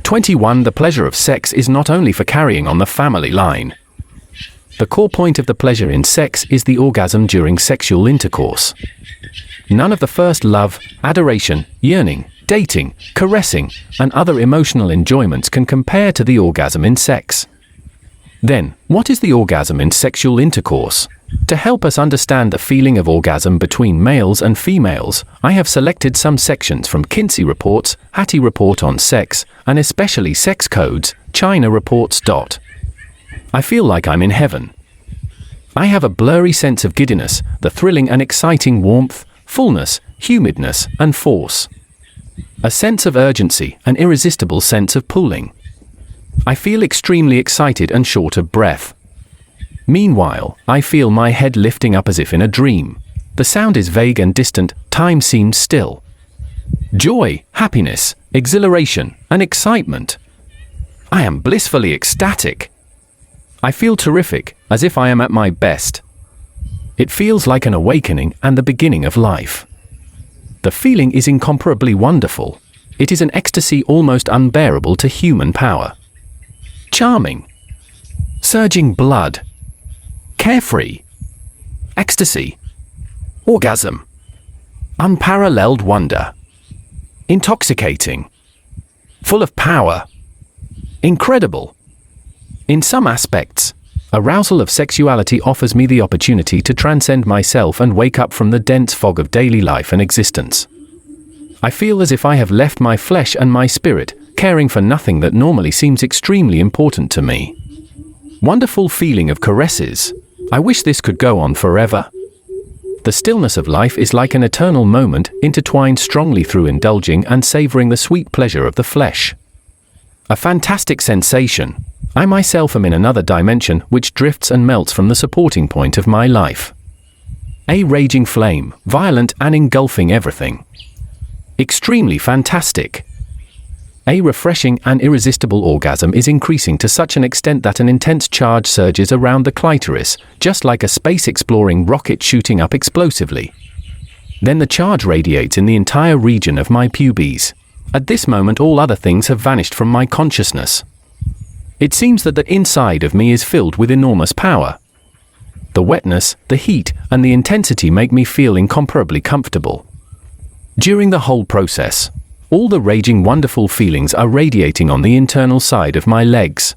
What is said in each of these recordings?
21. The pleasure of sex is not only for carrying on the family line. The core point of the pleasure in sex is the orgasm during sexual intercourse. None of the first love, adoration, yearning, dating, caressing, and other emotional enjoyments can compare to the orgasm in sex. Then, what is the orgasm in sexual intercourse? To help us understand the feeling of orgasm between males and females, I have selected some sections from Kinsey Reports, Hatty Report on sex, and especially sex codes, China Reports. I feel like I'm in heaven. I have a blurry sense of giddiness, the thrilling and exciting warmth, fullness, humidness, and force. A sense of urgency, an irresistible sense of pulling. I feel extremely excited and short of breath. Meanwhile, I feel my head lifting up as if in a dream. The sound is vague and distant, time seems still. Joy, happiness, exhilaration, and excitement. I am blissfully ecstatic. I feel terrific, as if I am at my best. It feels like an awakening and the beginning of life. The feeling is incomparably wonderful. It is an ecstasy almost unbearable to human power. Charming. Surging blood. Carefree. Ecstasy. Orgasm. Unparalleled wonder. Intoxicating. Full of power. Incredible. In some aspects, arousal of sexuality offers me the opportunity to transcend myself and wake up from the dense fog of daily life and existence. I feel as if I have left my flesh and my spirit, caring for nothing that normally seems extremely important to me. Wonderful feeling of caresses. I wish this could go on forever. The stillness of life is like an eternal moment, intertwined strongly through indulging and savoring the sweet pleasure of the flesh. A fantastic sensation. I myself am in another dimension which drifts and melts from the supporting point of my life. A raging flame, violent and engulfing everything. Extremely fantastic. A refreshing and irresistible orgasm is increasing to such an extent that an intense charge surges around the clitoris, just like a space-exploring rocket shooting up explosively. Then the charge radiates in the entire region of my pubes. At this moment all other things have vanished from my consciousness. It seems that the inside of me is filled with enormous power. The wetness, the heat, and the intensity make me feel incomparably comfortable. During the whole process, all the raging wonderful feelings are radiating on the internal side of my legs.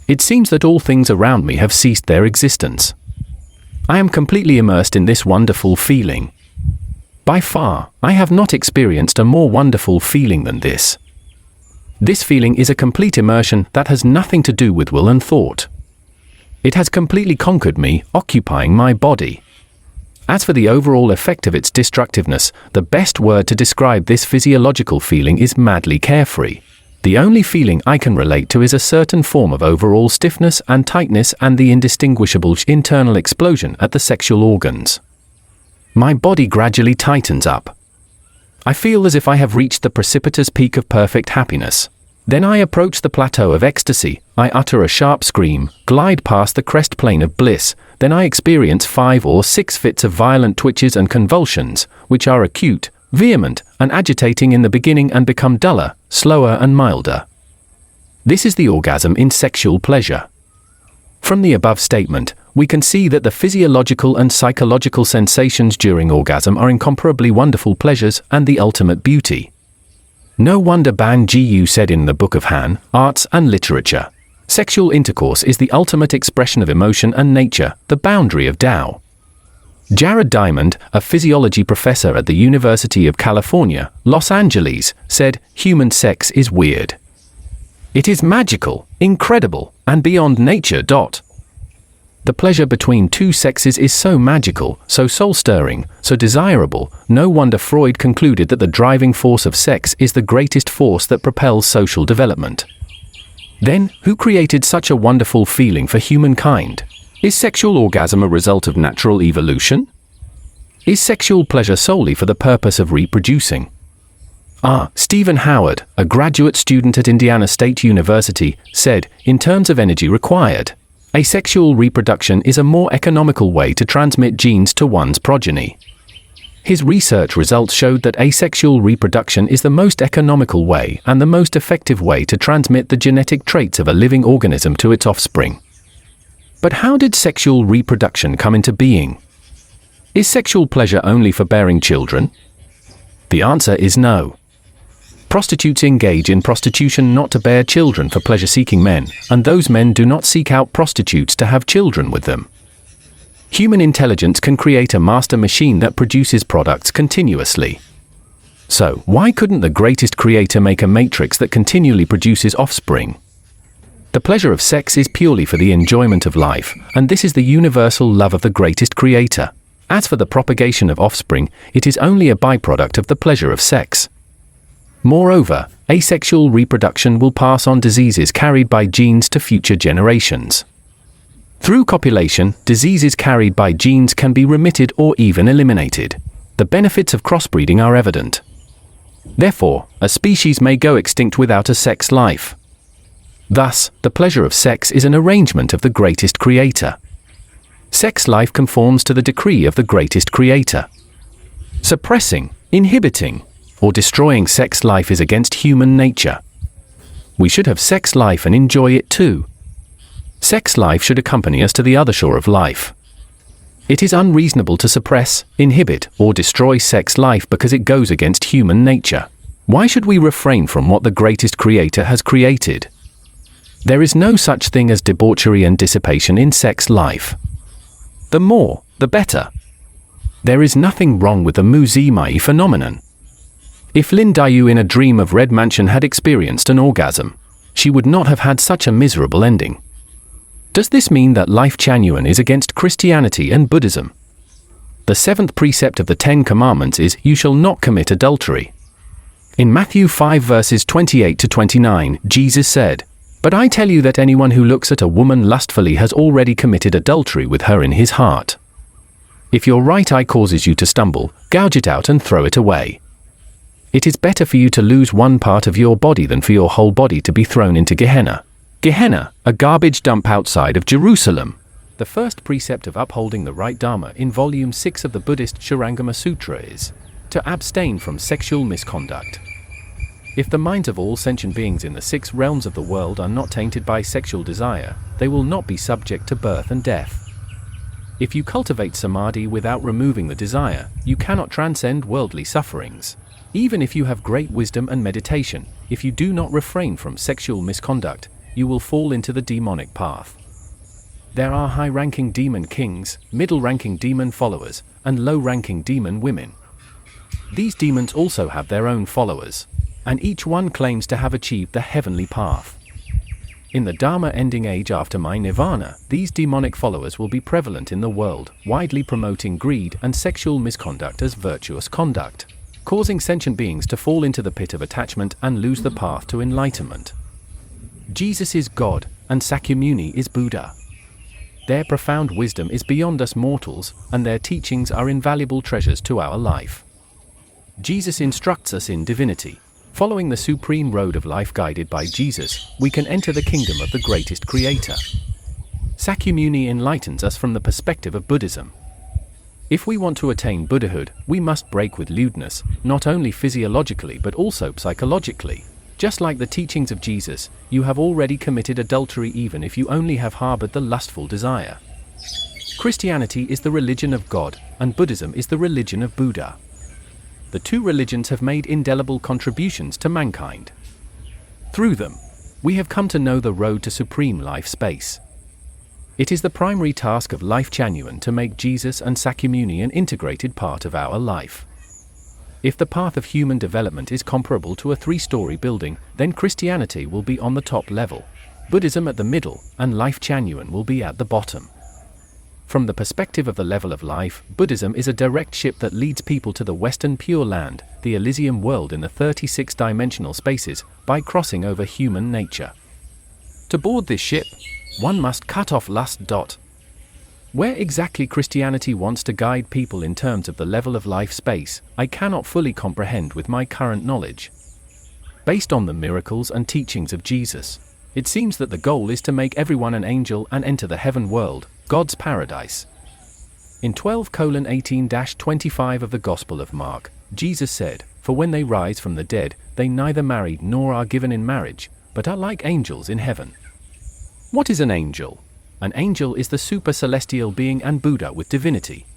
It seems that all things around me have ceased their existence. I am completely immersed in this wonderful feeling. By far, I have not experienced a more wonderful feeling than this. This feeling is a complete immersion that has nothing to do with will and thought. It has completely conquered me, occupying my body. As for the overall effect of its destructiveness, the best word to describe this physiological feeling is madly carefree. The only feeling I can relate to is a certain form of overall stiffness and tightness and the indistinguishable internal explosion at the sexual organs. My body gradually tightens up. I feel as if I have reached the precipitous peak of perfect happiness. Then I approach the plateau of ecstasy, I utter a sharp scream, glide past the crest plane of bliss, then I experience 5 or 6 fits of violent twitches and convulsions, which are acute, vehement, and agitating in the beginning and become duller, slower and milder. This is the orgasm in sexual pleasure. From the above statement, we can see that the physiological and psychological sensations during orgasm are incomparably wonderful pleasures and the ultimate beauty. No wonder Ban Ji said in the Book of Han, Arts and Literature, sexual intercourse is the ultimate expression of emotion and nature, the boundary of Tao. Jared Diamond, a physiology professor at the University of California, Los Angeles, said, human sex is weird. It is magical, incredible, and beyond nature. The pleasure between two sexes is so magical, so soul-stirring, so desirable, no wonder Freud concluded that the driving force of sex is the greatest force that propels social development. Then, who created such a wonderful feeling for humankind? Is sexual orgasm a result of natural evolution? Is sexual pleasure solely for the purpose of reproducing? Stephen Howard, a graduate student at Indiana State University, said, in terms of energy required, asexual reproduction is a more economical way to transmit genes to one's progeny. His research results showed that asexual reproduction is the most economical way and the most effective way to transmit the genetic traits of a living organism to its offspring. But how did sexual reproduction come into being? Is sexual pleasure only for bearing children? The answer is no. Prostitutes engage in prostitution not to bear children for pleasure-seeking men, and those men do not seek out prostitutes to have children with them. Human intelligence can create a master machine that produces products continuously. So, why couldn't the greatest creator make a matrix that continually produces offspring? The pleasure of sex is purely for the enjoyment of life, and this is the universal love of the greatest creator. As for the propagation of offspring, it is only a byproduct of the pleasure of sex. Moreover, asexual reproduction will pass on diseases carried by genes to future generations. Through copulation, diseases carried by genes can be remitted or even eliminated. The benefits of crossbreeding are evident. Therefore, a species may go extinct without a sex life. Thus, the pleasure of sex is an arrangement of the greatest creator. Sex life conforms to the decree of the greatest creator. Suppressing, inhibiting, or destroying sex life is against human nature. We should have sex life and enjoy it too. Sex life should accompany us to the other shore of life. It is unreasonable to suppress, inhibit, or destroy sex life because it goes against human nature. Why should we refrain from what the greatest creator has created? There is no such thing as debauchery and dissipation in sex life. The more, the better. There is nothing wrong with the Mu-Zi-Mai phenomenon. If Lin Dayu in A Dream of Red Mansion had experienced an orgasm, she would not have had such a miserable ending. Does this mean that Life Chanyuan is against Christianity and Buddhism? The seventh precept of the Ten Commandments is, "You shall not commit adultery." In Matthew 5 verses 28 to 29, Jesus said, "But I tell you that anyone who looks at a woman lustfully has already committed adultery with her in his heart. If your right eye causes you to stumble, gouge it out and throw it away. It is better for you to lose one part of your body than for your whole body to be thrown into Gehenna." Gehenna, a garbage dump outside of Jerusalem. The first precept of upholding the right Dharma in Volume 6 of the Buddhist Shurangama Sutra is to abstain from sexual misconduct. If the minds of all sentient beings in the 6 realms of the world are not tainted by sexual desire, they will not be subject to birth and death. If you cultivate samadhi without removing the desire, you cannot transcend worldly sufferings. Even if you have great wisdom and meditation, if you do not refrain from sexual misconduct, you will fall into the demonic path. There are high-ranking demon kings, middle-ranking demon followers, and low-ranking demon women. These demons also have their own followers, and each one claims to have achieved the heavenly path. In the Dharma ending age after my nirvana, these demonic followers will be prevalent in the world, widely promoting greed and sexual misconduct as virtuous conduct, causing sentient beings to fall into the pit of attachment and lose the path to enlightenment. Jesus is God, and Sakyamuni is Buddha. Their profound wisdom is beyond us mortals, and their teachings are invaluable treasures to our life. Jesus instructs us in divinity. Following the supreme road of life guided by Jesus, we can enter the kingdom of the greatest creator. Sakyamuni enlightens us from the perspective of Buddhism. If we want to attain Buddhahood, we must break with lewdness, not only physiologically but also psychologically. Just like the teachings of Jesus, you have already committed adultery even if you only have harbored the lustful desire. Christianity is the religion of God, and Buddhism is the religion of Buddha. The two religions have made indelible contributions to mankind. Through them, we have come to know the road to supreme life space. It is the primary task of Life Chanyuan to make Jesus and Sakyamuni an integrated part of our life. If the path of human development is comparable to a 3-story building, then Christianity will be on the top level, Buddhism at the middle, and Life Chanyuan will be at the bottom. From the perspective of the level of life, Buddhism is a direct ship that leads people to the Western Pure Land, the Elysium world in the 36-dimensional spaces, by crossing over human nature. To board this ship, one must cut off lust. Where exactly Christianity wants to guide people in terms of the level of life space, I cannot fully comprehend with my current knowledge. Based on the miracles and teachings of Jesus, it seems that the goal is to make everyone an angel and enter the heaven world, God's paradise. In 12:18-25 of the Gospel of Mark, Jesus said, "For when they rise from the dead, they neither marry nor are given in marriage, but are like angels in heaven." What is an angel? An angel is the super-celestial being and Buddha with divinity.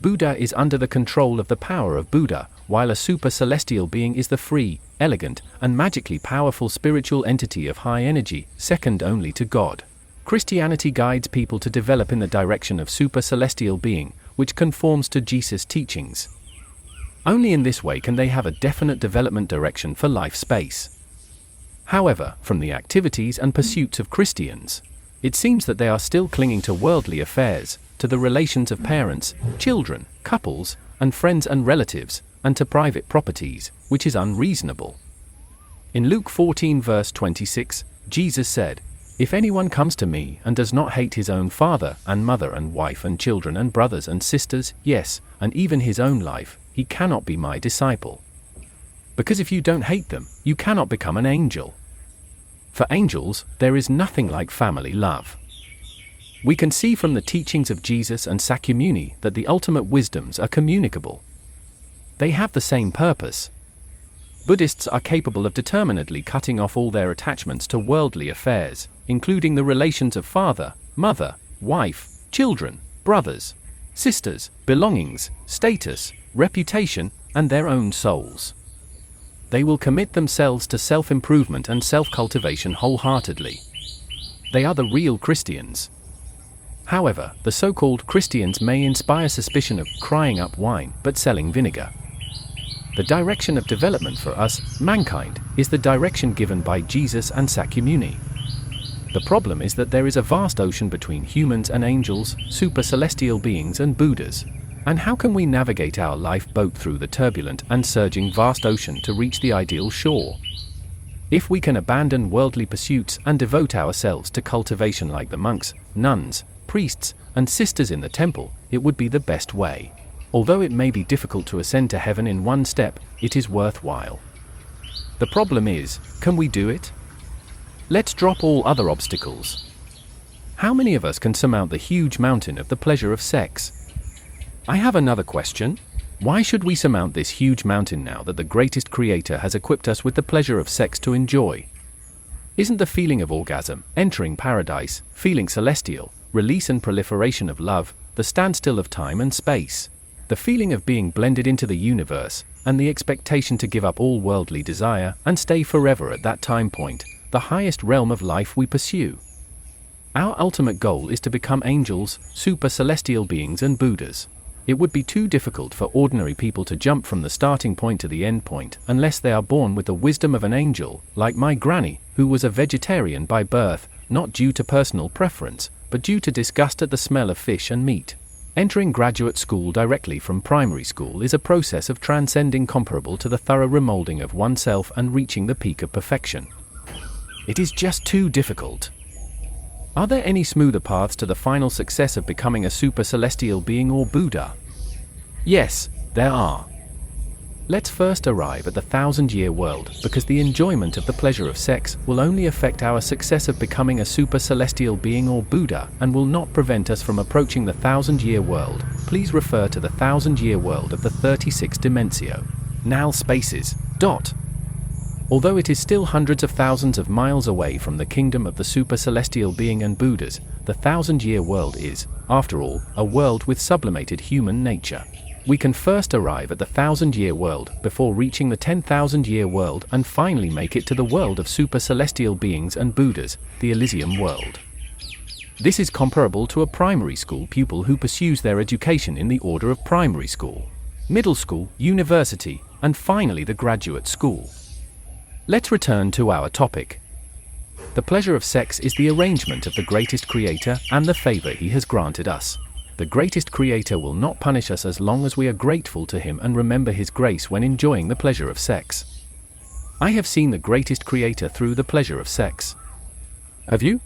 Buddha is under the control of the power of Buddha, while a super-celestial being is the free, elegant, and magically powerful spiritual entity of high energy, second only to God. Christianity guides people to develop in the direction of super-celestial being, which conforms to Jesus' teachings. Only in this way can they have a definite development direction for life space. However, from the activities and pursuits of Christians, it seems that they are still clinging to worldly affairs, to the relations of parents, children, couples, and friends and relatives, and to private properties, which is unreasonable. In Luke 14 verse 26, Jesus said, "If anyone comes to me and does not hate his own father and mother and wife and children and brothers and sisters, yes, and even his own life, he cannot be my disciple." Because if you don't hate them, you cannot become an angel. For angels, there is nothing like family love. We can see from the teachings of Jesus and Sakyamuni that the ultimate wisdoms are communicable. They have the same purpose. Buddhists are capable of determinedly cutting off all their attachments to worldly affairs, including the relations of father, mother, wife, children, brothers, sisters, belongings, status, reputation, and their own souls. They will commit themselves to self-improvement and self-cultivation wholeheartedly. They are the real Christians. However, the so-called Christians may inspire suspicion of crying up wine but selling vinegar. The direction of development for us, mankind, is the direction given by Jesus and Sakyamuni. The problem is that there is a vast ocean between humans and angels, super-celestial beings and Buddhas. And how can we navigate our lifeboat through the turbulent and surging vast ocean to reach the ideal shore? If we can abandon worldly pursuits and devote ourselves to cultivation like the monks, nuns, priests, and sisters in the temple, it would be the best way. Although it may be difficult to ascend to heaven in one step, it is worthwhile. The problem is, can we do it? Let's drop all other obstacles. How many of us can surmount the huge mountain of the pleasure of sex? I have another question. Why should we surmount this huge mountain now that the greatest creator has equipped us with the pleasure of sex to enjoy? Isn't the feeling of orgasm, entering paradise, feeling celestial, release and proliferation of love, the standstill of time and space, the feeling of being blended into the universe, and the expectation to give up all worldly desire and stay forever at that time point, the highest realm of life we pursue? Our ultimate goal is to become angels, super-celestial beings and Buddhas. It would be too difficult for ordinary people to jump from the starting point to the end point unless they are born with the wisdom of an angel, like my granny, who was a vegetarian by birth, not due to personal preference, but due to disgust at the smell of fish and meat. Entering graduate school directly from primary school is a process of transcending comparable to the thorough remolding of oneself and reaching the peak of perfection. It is just too difficult. Are there any smoother paths to the final success of becoming a super-celestial being or Buddha? Yes, there are. Let's first arrive at the 1,000-year world, because the enjoyment of the pleasure of sex will only affect our success of becoming a super-celestial being or Buddha and will not prevent us from approaching the 1,000-year world. Please refer to the 1,000-year world of the 36 Dimensio. Null spaces. Although it is still hundreds of thousands of miles away from the kingdom of the super-celestial being and Buddhas, the 1,000-year world is, after all, a world with sublimated human nature. We can first arrive at the 1,000-year world before reaching the 10,000-year world and finally make it to the world of super-celestial beings and Buddhas, the Elysium world. This is comparable to a primary school pupil who pursues their education in the order of primary school, middle school, university, and finally the graduate school. Let's return to our topic. The pleasure of sex is the arrangement of the greatest creator and the favor he has granted us. The greatest creator will not punish us as long as we are grateful to him and remember his grace when enjoying the pleasure of sex. I have seen the greatest creator through the pleasure of sex. Have you?